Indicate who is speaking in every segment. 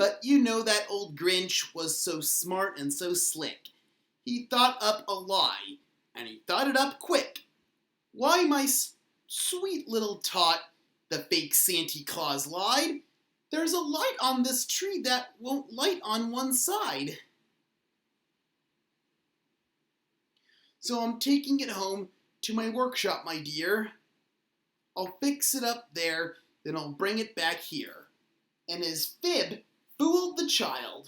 Speaker 1: But you know that old Grinch was so smart and so slick. He thought up a lie, and he thought it up quick. Why, my sweet little tot, the fake Santa Claus lied. There's a light on this tree that won't light on one side. So I'm taking it home to my workshop, my dear. I'll fix it up there, then I'll bring it back here. And his fib fooled the child.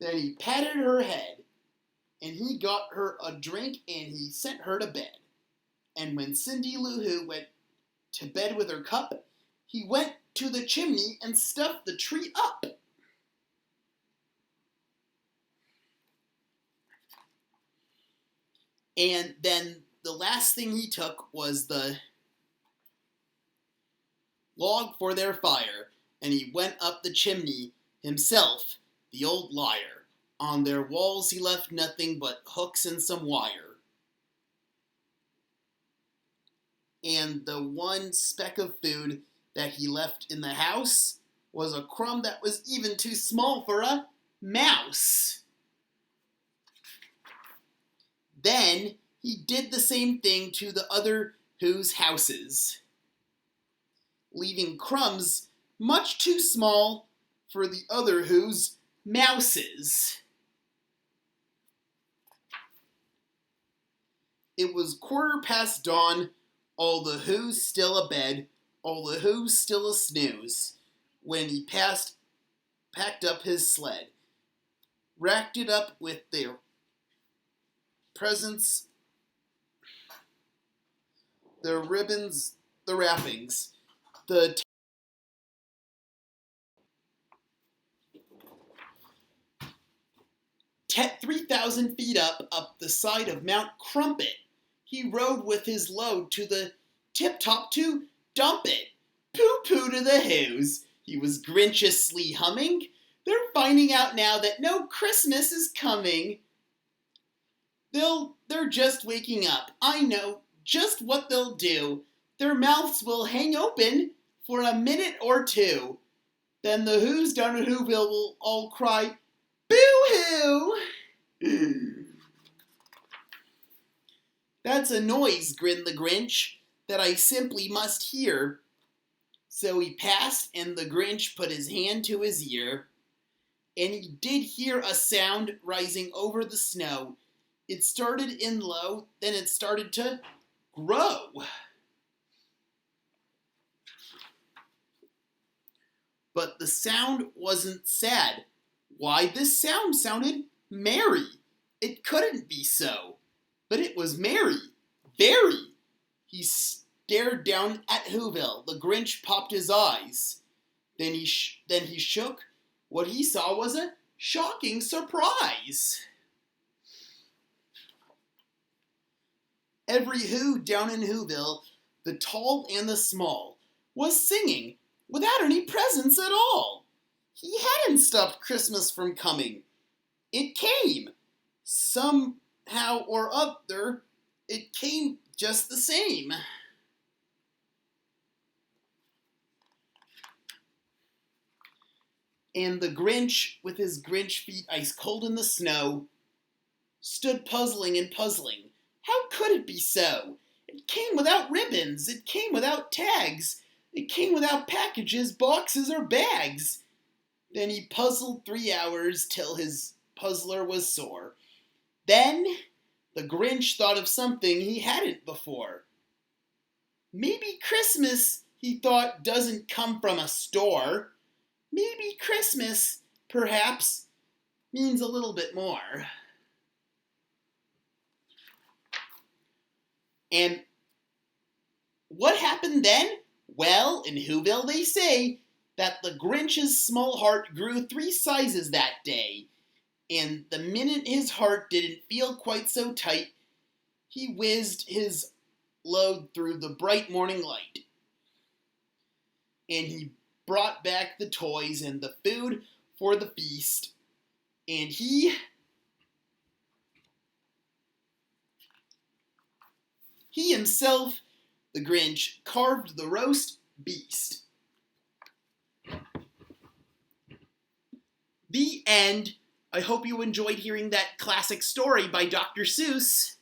Speaker 1: Then he patted her head, and he got her a drink, and he sent her to bed. And when Cindy Lou Who went to bed with her cup, he went to the chimney and stuffed the tree up. And then the last thing he took was the log for their fire, and he went up the chimney himself, the old liar. On their walls he left nothing but hooks and some wire. And the one speck of food that he left in the house was a crumb that was even too small for a mouse. Then he did the same thing to the other Who's houses, leaving crumbs much too small for the other Who's mouses. It was 1/4 dawn, all the Who's still abed, all the Who's still a snooze, when he packed up his sled, racked it up with their presents, the ribbons, the wrappings, the 3,000 feet up the side of Mount Crumpet. He rode with his load to the tip-top to dump it. Pooh-pooh to the Who's. He was grinchiously humming. They're finding out now that no Christmas is coming. They're just waking up. I know just what they'll do. Their mouths will hang open for a minute or two. Then the Who's down at Whoville will all cry, "Boo-hoo!" "That's a noise," grinned the Grinch, "that I simply must hear." So he passed, and the Grinch put his hand to his ear, and he did hear a sound rising over the snow. It started in low, then it started to grow. But the sound wasn't sad. Why, this sound sounded merry. It couldn't be so, but it was merry, very. He stared down at Whoville. The Grinch popped his eyes. Then he shook. What he saw was a shocking surprise. Every Who down in Whoville, the tall and the small, was singing without any presents at all. He hadn't stopped Christmas from coming. It came. Somehow or other, it came just the same. And the Grinch, with his Grinch feet ice cold in the snow, stood puzzling and puzzling. How could it be so? It came without ribbons. It came without tags. It came without packages, boxes, or bags. Then he puzzled 3 hours till his puzzler was sore. Then the Grinch thought of something he hadn't before. Maybe Christmas, he thought, doesn't come from a store. Maybe Christmas, perhaps, means a little bit more. And what happened then? Well, in Whoville they say that the Grinch's small heart grew 3 sizes that day. And the minute his heart didn't feel quite so tight, he whizzed his load through the bright morning light. And he brought back the toys and the food for the feast. And he himself, the Grinch, carved the roast beast. The end. I hope you enjoyed hearing that classic story by Dr. Seuss.